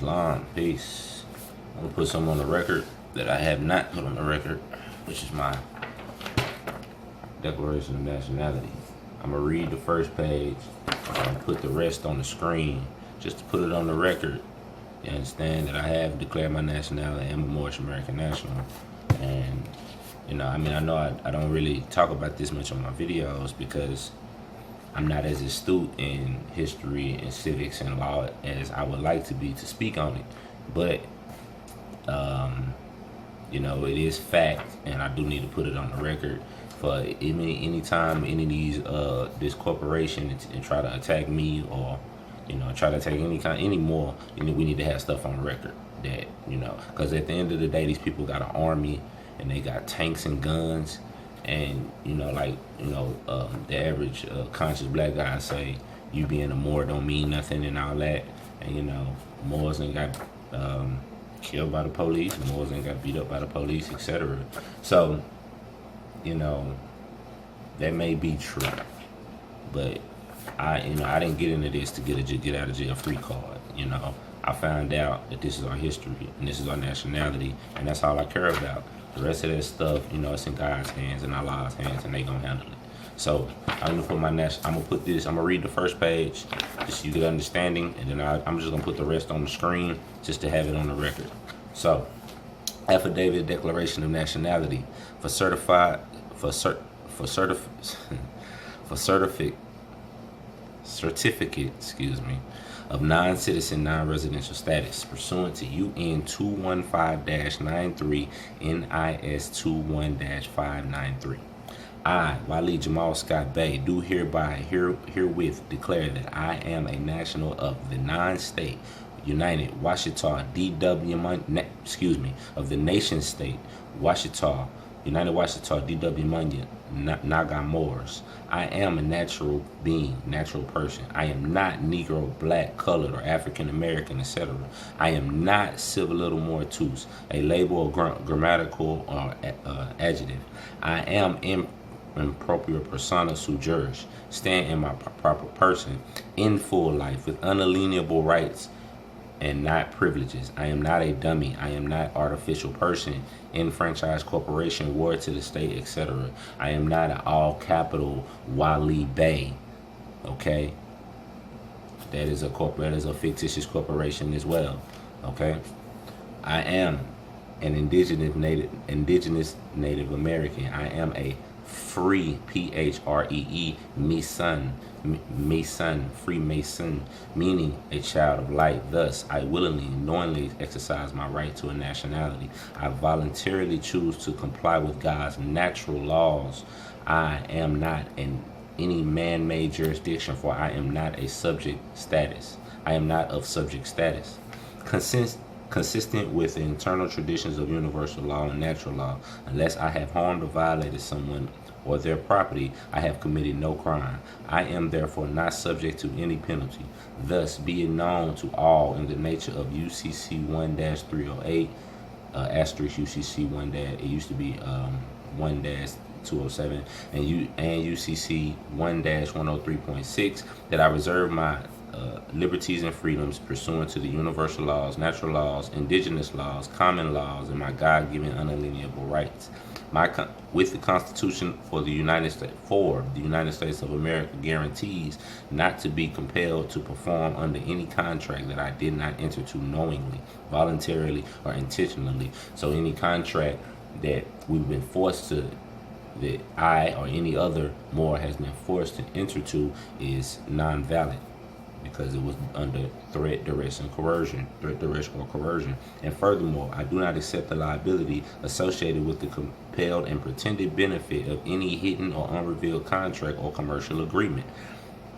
Islam, peace. I'm gonna put something on the record that I have not put on the record, which is my Declaration of Nationality. I'm gonna read the first page and put the rest on the screen just to put it on the record. You understand that I have declared my nationality. I am a Moorish American national. And, I know I don't really talk about this much on my videos because I'm not as astute in history and civics and law as I would like to be to speak on it. But, it is fact, and I do need to put it on the record. For any time any of these this corporation and try to attack me or try to attack any more, we need to have stuff on record that because at the end of the day, these people got an army and they got tanks and guns, and the average conscious black guy say you being a Moor don't mean nothing and all that, and Moors ain't got killed by the police, Moors ain't got beat up by the police, etc. So that may be true, but I didn't get into this to get a get out of jail free card. I found out that this is our history and this is our nationality, and that's all I care about. The rest of that stuff, it's in God's hands and Allah's hands, and they gonna handle it. So I'm gonna put I'm gonna read the first page just so you get understanding, and then I'm just gonna put the rest on the screen just to have it on the record. So, affidavit, Declaration of Nationality for certificate, of non-citizen, non-residential status pursuant to UN 215-93 NIS 21-593. I, Wali Jamal Scott Bey, do herewith declare that I am a national of the non-state United Washita of the nation state Washita, United Washita DW Munyan Naga Moors. I am a natural being, natural person. I am not Negro, Black, Colored, or African American, etc. I am not civil little mortus, a label or grammatical or adjective. I am improper persona sui juris, stand in my proper person, in full life, with unalienable rights and not privileges. I am not a dummy. I am not artificial person, enfranchised corporation, ward to the state, etc. I am not an all capital Wali Bey. Okay? That is a fictitious corporation as well. Okay? I am an indigenous Native American. I am a free PHREE Mason, Freemason, meaning a child of light. Thus, I willingly, knowingly exercise my right to a nationality. I voluntarily choose to comply with God's natural laws. I am not in any man-made jurisdiction, for I am not a subject status. I am not of subject status. Consistent with the internal traditions of universal law and natural law, unless I have harmed or violated someone or their property, I have committed no crime. I am therefore not subject to any penalty. Thus, be it known to all in the nature of UCC 1-308, asterisk UCC 1 it used to be 1-207, and UCC 1-103.6, that I reserve my liberties and freedoms pursuant to the universal laws, natural laws, indigenous laws, common laws, and my God-given unalienable rights. With the Constitution for the United States of America guarantees not to be compelled to perform under any contract that I did not enter to knowingly, voluntarily, or intentionally. So any contract that we've been forced to, that I or any other Moor has been forced to enter to, is non-valid, because it was under threat, duress, or coercion. And furthermore, I do not accept the liability associated with the compelled and pretended benefit of any hidden or unrevealed contract or commercial agreement.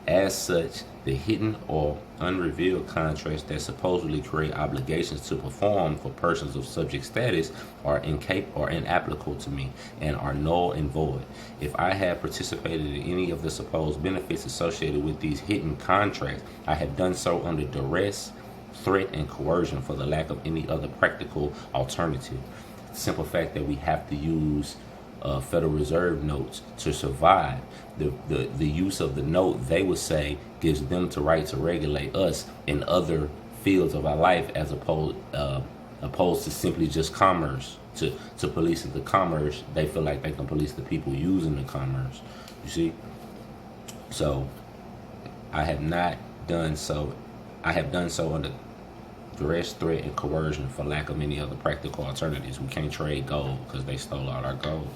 As such, the hidden or unrevealed contracts that supposedly create obligations to perform for persons of subject status are inapplicable to me and are null and void. If I have participated in any of the supposed benefits associated with these hidden contracts, I have done so under duress, threat, and coercion for the lack of any other practical alternative. The simple fact that we have to use Federal Reserve notes to survive. The use of the note, they would say, gives them the right to regulate us in other fields of our life, as opposed to simply just commerce. To police the commerce, they feel like they can police the people using the commerce. You see? So I have not done so. I have done so under duress, threat, and coercion for lack of any other practical alternatives. We can't trade gold because they stole all our gold.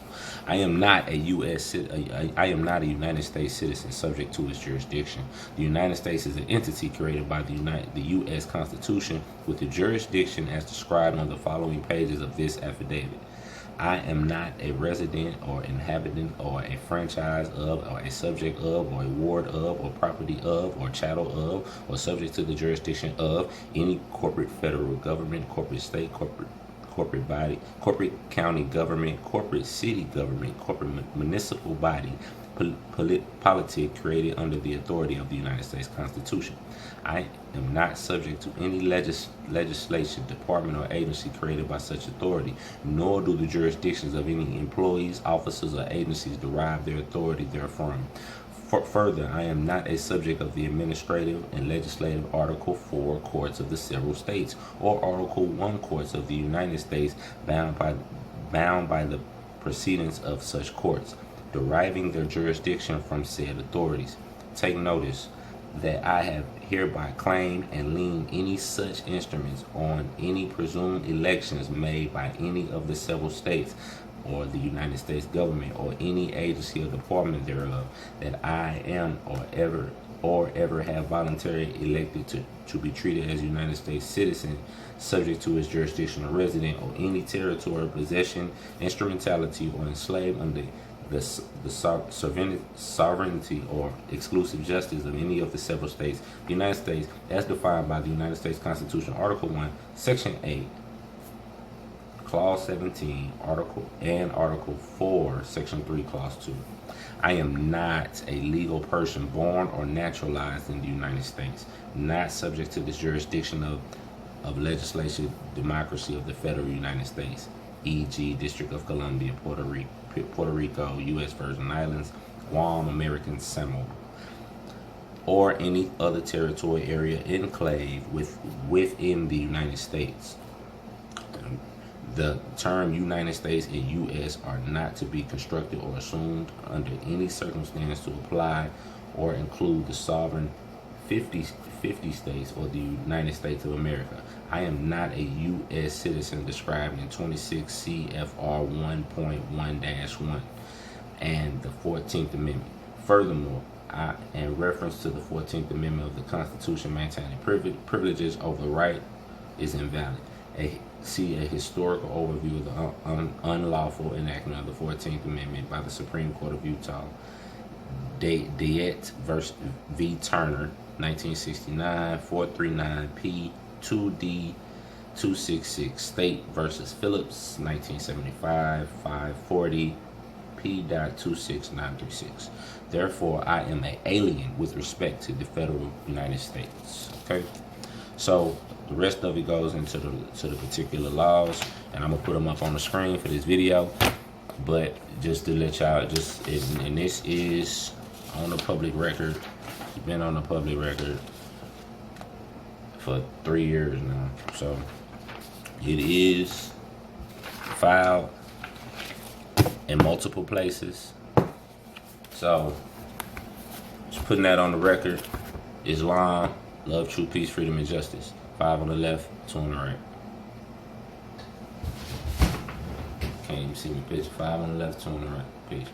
I am not a United States citizen subject to its jurisdiction. The United States is an entity created by the U.S. Constitution with the jurisdiction as described on the following pages of this affidavit. I am not a resident or inhabitant or a franchise of or a subject of or a ward of or property of or chattel of or subject to the jurisdiction of any corporate federal government, corporate state, corporate body, corporate county government, corporate city government, corporate municipal body, politic created under the authority of the United States Constitution. I am not subject to any legislation, department, or agency created by such authority, nor do the jurisdictions of any employees, officers, or agencies derive their authority therefrom. Further, I am not a subject of the administrative and legislative Article 4 courts of the several states, or Article 1 courts of the United States, bound by the proceedings of such courts, deriving their jurisdiction from said authorities. Take notice that I have hereby claimed and lien any such instruments on any presumed elections made by any of the several states or the United States government or any agency or department thereof, that I am or ever have voluntarily elected to be treated as a United States citizen, subject to its jurisdictional resident, or any territory, possession, instrumentality, or enslaved under the sovereignty or exclusive justice of any of the several states, the United States, as defined by the United States Constitution, Article 1, Section 8, Clause 17, Article 4, Section 3, Clause 2. I am not a legal person born or naturalized in the United States, not subject to the jurisdiction of legislative democracy of the federal United States, e.g. District of Columbia, Puerto Rico, U.S. Virgin Islands, Guam, American Samoa, or any other territory, area, enclave within the United States. The term United States and U.S. are not to be constructed or assumed under any circumstance to apply or include the sovereign 50 states or the United States of America. I am not a U.S. citizen described in 26 CFR 1.1-1 and the 14th Amendment. Furthermore, in reference to the 14th Amendment of the Constitution, maintaining privileges over the right is invalid. See a historical overview of the unlawful enactment of the 14th Amendment by the Supreme Court of Utah, Duads v. Turner, 1969, 439 P. 2D 266, State versus Phillips, 1975, 540 P.26936. Therefore, I am an alien with respect to the federal United States. Okay, so the rest of it goes into the particular laws, and I'm gonna put them up on the screen for this video. But just to let y'all, and this is on the public record. It's been on the public record for 3 years now, so it is filed in multiple places. So just putting that on the record. Islam, love, truth, peace, freedom, and justice. 5 on the left, 2 on the right. Can't even see me, bitch. 5 on the left, 2 on the right. Peace.